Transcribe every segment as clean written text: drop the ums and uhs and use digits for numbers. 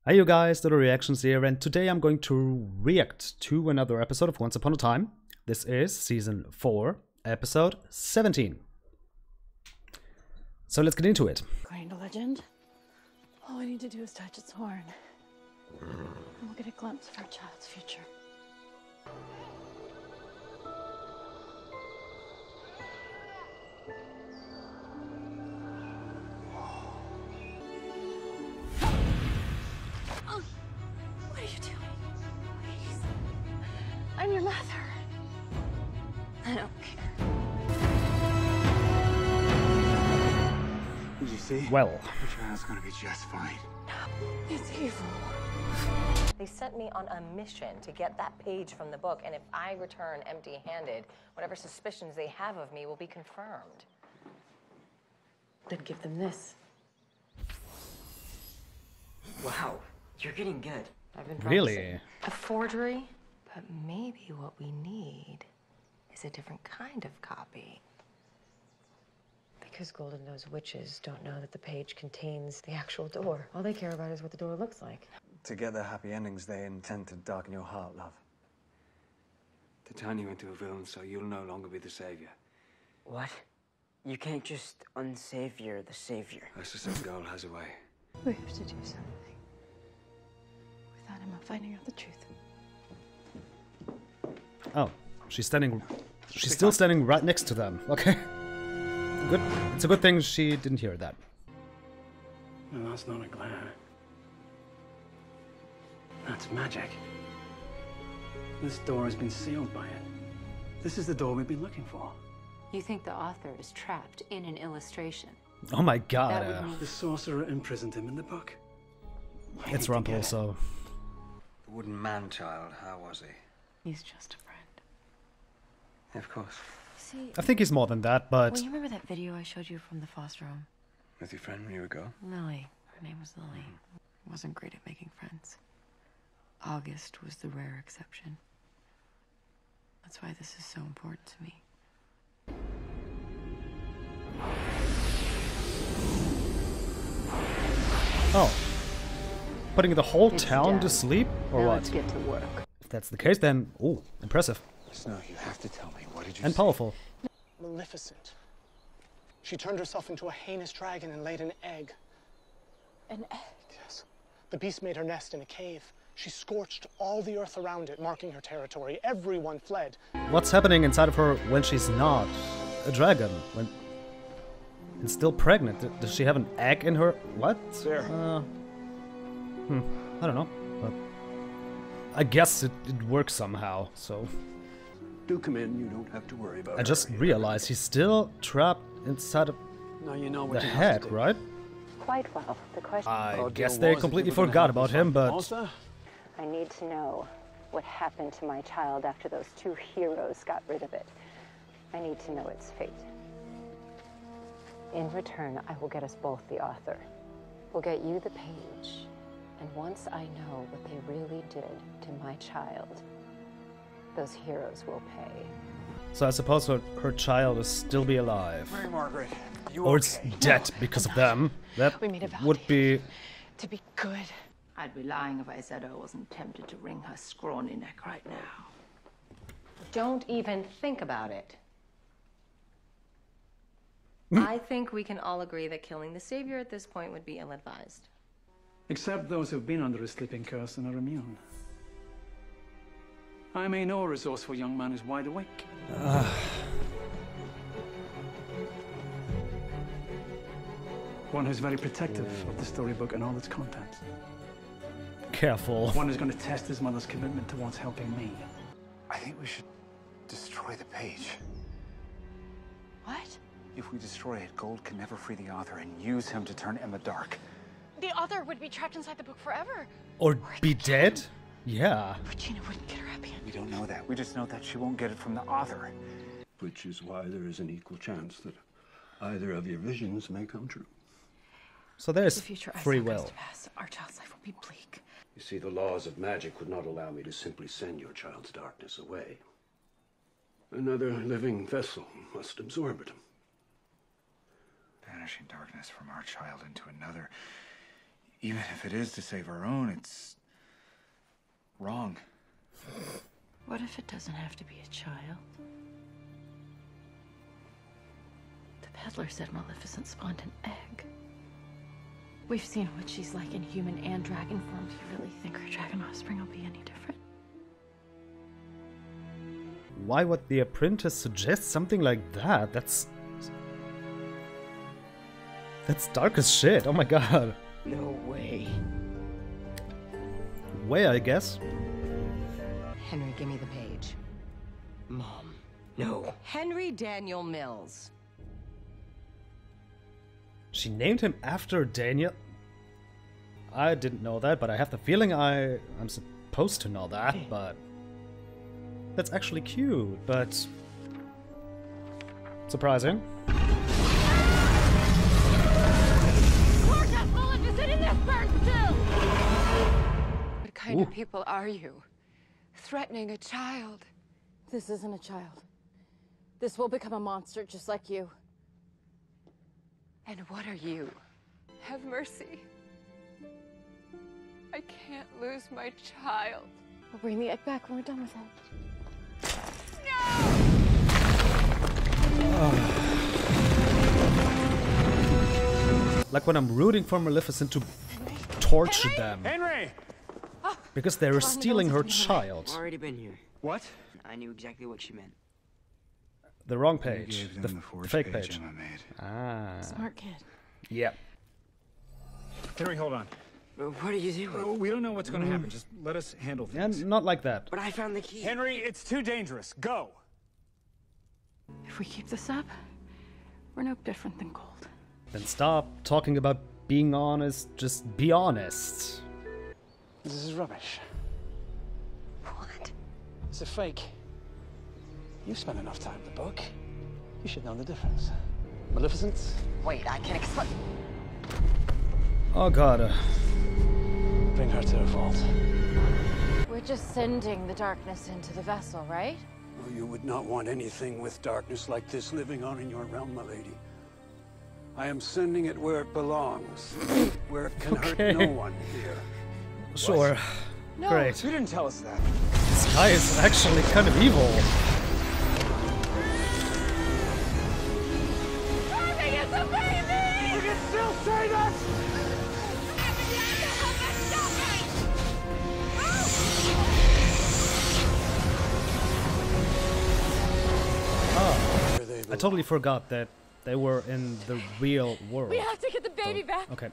Hi you guys, Little Reactions here, and today I'm going to react to another episode of Once Upon a Time. This is Season 4, Episode 17. So let's get into it. According to legend, all we need to do is touch its horn, and we'll get a glimpse of our child's future. What are you doing? Please. I'm your mother. I don't care. Did you see? Well, Your child's gonna be just fine. It's evil. They sent me on a mission to get that page from the book, and if I return empty-handed, whatever suspicions they have of me will be confirmed. Then give them this. Wow, you're getting good. I've been practicing. really? A forgery? But maybe what we need is a different kind of copy. Because Golden Nose witches don't know that the page contains the actual door. All they care about is what the door looks like. To get their happy endings, they intend to darken your heart, love. To turn you into a villain so you'll no longer be the savior. What? You can't just unsavior the savior. That's just some girl has a way. We have to do something. Without Emma finding out the truth. Oh, she's still standing right next to them. Okay. Good. It's a good thing she didn't hear that. No, that's not a glare. That's magic. This door has been sealed by it. This is the door we've been looking for. You think the author is trapped in an illustration? Oh my god. That would mean The sorcerer imprisoned him in the book. We It's need to Rumpel, get it. so... The wooden man-child, how was he? He's just a friend. Of course. See, I think he's more than that, but... well, you remember that video I showed you from the foster home? With your friend when you were a girl? Lily. Her name was Lily. Wasn't great at making friends. August was the rare exception. That's why this is so important to me. Oh. Putting the whole It's town to done. sleep? Or now what? let's get to work. If that's the case, then... Ooh, impressive. Snow, you have to tell me. What did you And see? powerful. Maleficent. She turned herself into a heinous dragon and laid an egg. An egg. Yes. The beast made her nest in a cave. She scorched all the earth around it, marking her territory. Everyone fled. What's happening inside of her when she's not a dragon? When... And still pregnant? Does she have an egg in her? What? There. I don't know. But I guess it works somehow, so... Do come in, you don't have to worry about I just realized he's still trapped inside of Now you know the what you head, have to do. right? Quite well. The question I Our guess deal they was that completely you were gonna forgot have about this him, on but... Malta? I need to know what happened to my child after those two heroes got rid of it. I need to know its fate. In return, I will get us both the author. We'll get you the page. And once I know what they really did to my child, those heroes will pay. So I suppose her child will still be alive. Mary Margaret, you Or it's dead because of them. That We made a vow would be... to be good. I'd be lying if I said I wasn't tempted to wring her scrawny neck right now. Don't even think about it. I think we can all agree that killing the savior at this point would be ill-advised. Except those who've been under a sleeping curse and are immune. I may know a resourceful young man who's wide awake. One who's very protective of the storybook and all its contents. Careful. One who's going to test his mother's commitment towards helping me. I think we should destroy the page. What? If we destroy it, Gold can never free the author and use him to turn Emma dark. The author would be trapped inside the book forever. Or be dead? Yeah. Regina wouldn't get her happy ending. We don't know that. We just know that she won't get it from the author. Which is why there is an equal chance that either of your visions may come true. So there's The future I free saw comes will. to pass. Our child's life will be bleak. You see, the laws of magic would not allow me to simply send your child's darkness away. Another living vessel must absorb it. Banishing darkness from our child into another. Even if it is to save our own, it's wrong. What if it doesn't have to be a child? The peddler said Maleficent spawned an egg. We've seen what she's like in human and dragon form. Do you really think her dragon offspring will be any different? Why would the apprentice suggest something like that? That's dark as shit. Oh my god. No way. Way, I guess. Henry, give me the page. Mom, no. Henry Daniel Mills. She named him after Daniel. I didn't know that, but I have the feeling I'm supposed to know that, but that's actually cute, but surprising. What kind of people are you? Threatening a child. This isn't a child. This will become a monster just like you. And what are you? Have mercy. I can't lose my child. We'll bring the egg back when we're done with it. Like when I'm rooting for Maleficent to torture them. Henry! Because they were stealing her child. Already been here. What? I knew exactly what she meant. The wrong page. You gave The, them the forged fake page. Emma made. Ah. Smart kid. Yeah. Henry, hold on. What are you doing? We don't know what's going to happen. Just let us handle Yeah, things. not like that. But I found the key. Henry, it's too dangerous. Go! If we keep this up, we're no different than Gold. Then stop talking about being honest. Just be honest. This is rubbish. What? It's a fake. You've spent enough time in the book. You should know the difference. Maleficent? Wait, I can explain. Oh god. Bring her to the vault. We're just sending the darkness into the vessel, right? Well, you would not want anything with darkness like this living on in your realm, my lady. I am sending it where it belongs, where it can hurt no one here. Sure. No, Great. you didn't tell us that. This guy is actually kind of evil. It's a baby! You can still say that! I totally forgot that they were in the real world. We have to get the baby back. Okay.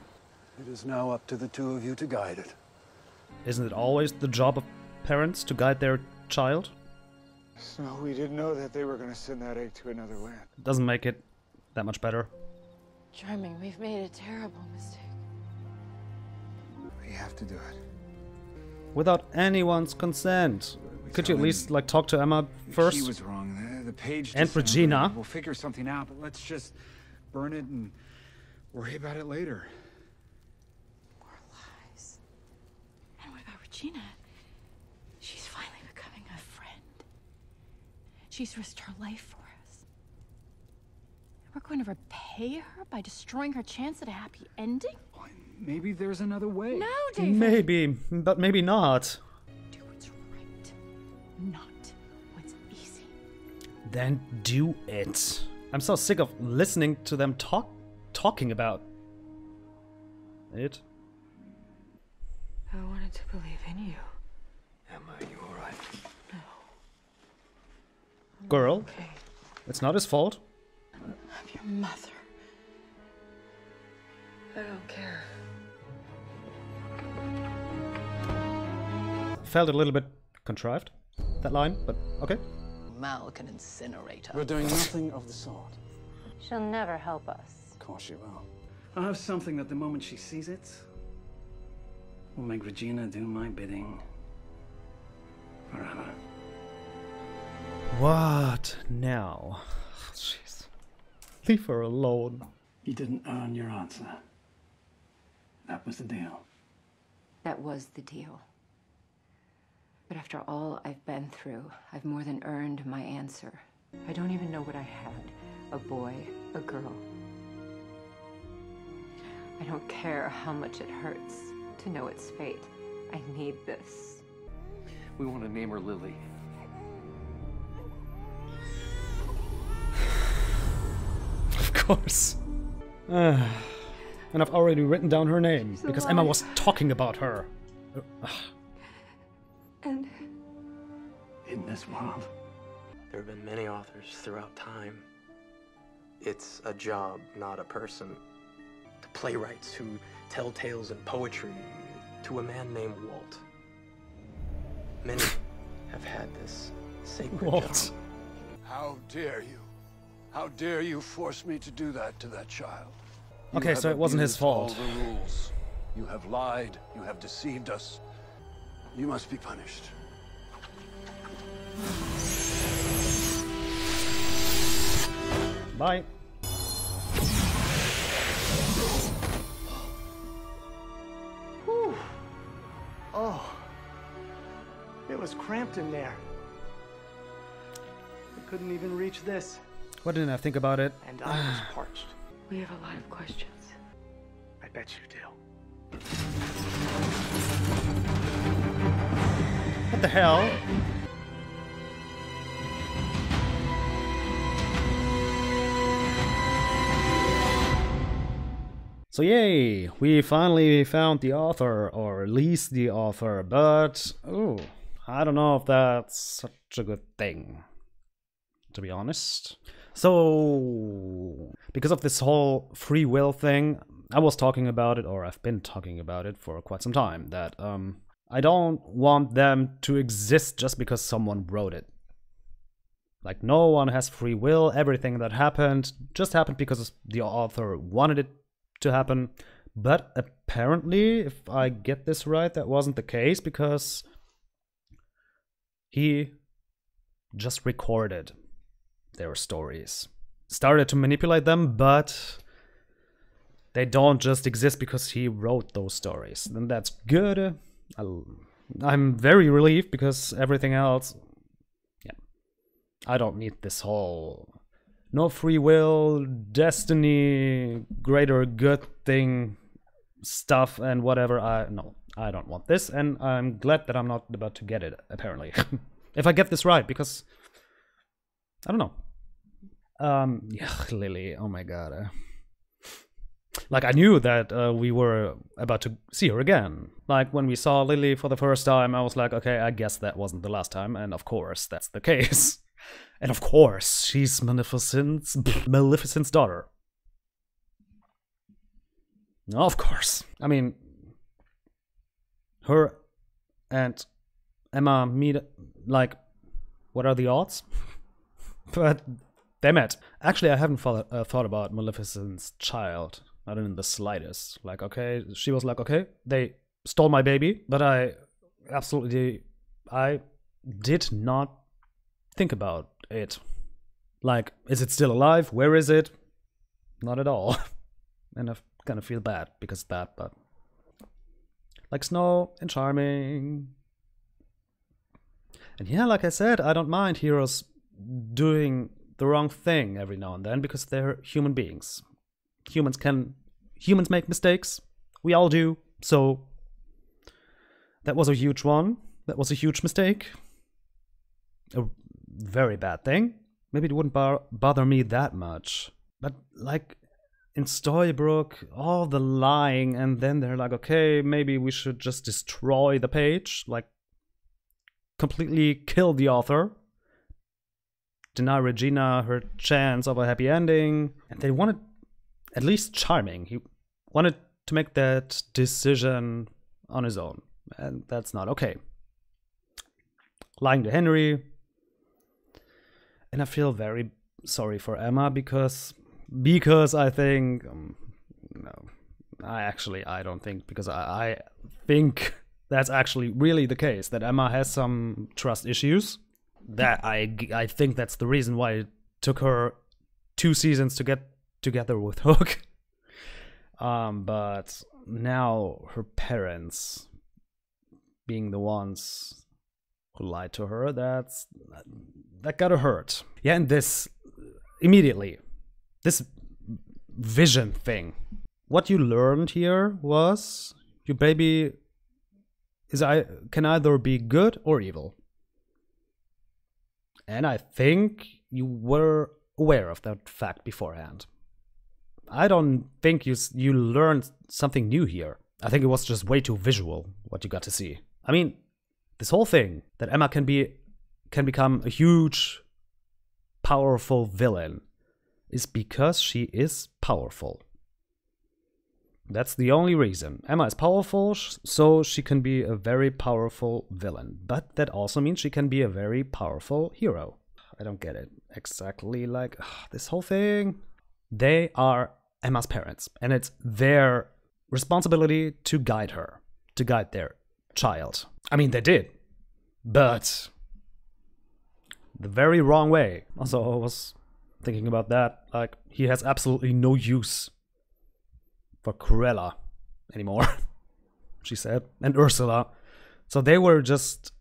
It is now up to the two of you to guide it. Isn't it always the job of parents to guide their child? So we didn't know that they were going to send that egg to another land. Doesn't make it that much better. Charming, we've made a terrible mistake. We have to do it. Without anyone's consent. Could you at least like talk to Emma first? She was wrong. The page And December. Regina. We'll figure something out, but let's just burn it and worry about it later. More lies. And what about Regina? She's finally becoming a friend. She's risked her life for us. We're going to repay her by destroying her chance at a happy ending? Maybe there's another way. No, David! Maybe, but maybe not. Do what's right, not what's easy. Then do it. I'm so sick of listening to them talking about it. I wanted to believe in you. Emma, are you alright? No. Girl, Okay. it's not his fault. I'm your mother. I don't care. Felt a little bit contrived, that line, but okay. Mal can incinerate her. We're doing nothing of the sort. She'll never help us. Of course she will. I'll have something that the moment she sees it will make Regina do my bidding forever. What now? Jeez. Leave her alone. You didn't earn your answer. That was the deal. That was the deal. But after all I've been through, I've more than earned my answer. I don't even know what I had. A boy, a girl. I don't care how much it hurts to know its fate. I need this. We want to name her Lily. Of course. And I've already written down her name, because Emma was talking about her. And In this world, There have been many authors throughout time. It's a job, not a person. To playwrights who tell tales in poetry, to a man named Walt. Many have had this sacred job. how dare you? How dare you force me to do that to that child? Okay, so it wasn't his fault. All the rules. You have lied. You have deceived us. You must be punished. Bye. Whew. Oh. It was cramped in there. I couldn't even reach this. Why didn't I think about it? And I was parched. We have a lot of questions. I bet you do. What the hell? So yay, we finally found the author, or at least the author, but ooh, I don't know if that's such a good thing, to be honest. So, because of this whole free will thing, I was talking about it, or I've been talking about it for quite some time, that I don't want them to exist just because someone wrote it. Like, no one has free will, everything that happened just happened because the author wanted it to happen. But apparently, if I get this right, that wasn't the case, because he just recorded their stories, started to manipulate them, but they don't just exist because he wrote those stories. Then that's good. I'm very relieved, because everything else, yeah, I don't need this whole no free will, destiny, greater good thing stuff and whatever. No, I don't want this, and I'm glad that I'm not about to get it, apparently. If I get this right, because I don't know. Yeah, Lily, oh my god. Like, I knew that we were about to see her again. Like, when we saw Lily for the first time, I was like, okay, I guess that wasn't the last time, and of course, that's the case. And of course, she's Maleficent's daughter. Of course. I mean, her and Emma meet, like, what are the odds? But they met. Actually, I haven't thought about Maleficent's child. Not in the slightest. Like, okay, she was like, okay, they stole my baby, but I did not think about it. Like, is it still alive? Where is it? Not at all. And I kind of feel bad because of that, but like Snow and Charming. And yeah, like I said, I don't mind heroes doing the wrong thing every now and then, because they're human beings. Humans make mistakes. We all do. So that was a huge one. That was a huge mistake. A very bad thing. Maybe it wouldn't bother me that much. But like in Storybrooke, all the lying, and then they're like, okay, maybe we should just destroy the page. Like, completely kill the author. Deny Regina her chance of a happy ending. And they wanted, at least Charming, he wanted to make that decision on his own. And that's not okay. Lying to Henry. And I feel very sorry for Emma, because I think, no, I don't think, because I think that's actually really the case, that Emma has some trust issues. That I think that's the reason why it took her 2 seasons to get together with Hook. But now her parents being the ones who lied to her, that gotta hurt. Yeah, and this immediately, this vision thing, what you learned here was your baby can either be good or evil. And I think you were aware of that fact beforehand. I don't think you learned something new here. I think it was just way too visual what you got to see. I mean, this whole thing that Emma can become a huge, powerful villain is because she is powerful. That's the only reason. Emma is powerful, so she can be a very powerful villain. But that also means she can be a very powerful hero. I don't get it exactly, like, this whole thing. They are Emma's parents, and it's their responsibility to guide her, to guide their child. I mean, they did, but the very wrong way. Also, I was thinking about that, like, he has absolutely no use for Cruella anymore, she said, and Ursula. So they were just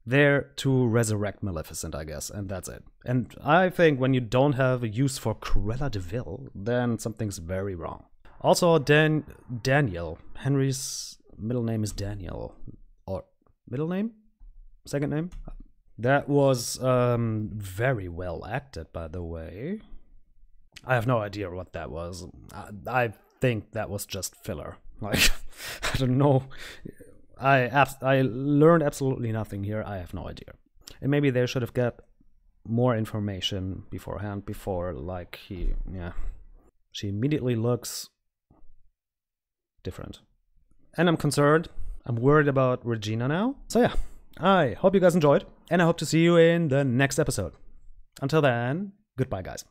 there to resurrect Maleficent, I guess, and that's it. And I think when you don't have a use for Cruella de Vil, then something's very wrong. Also, Daniel. Henry's middle name is Daniel. Or middle name? Second name? That was very well acted, by the way. I have no idea what that was. I think that was just filler. Like, I don't know. I learned absolutely nothing here. I have no idea. And maybe they should have got more information beforehand, before, like, she immediately looks different. And I'm concerned. I'm worried about Regina now. So yeah, I hope you guys enjoyed, and I hope to see you in the next episode. Until then, goodbye, guys.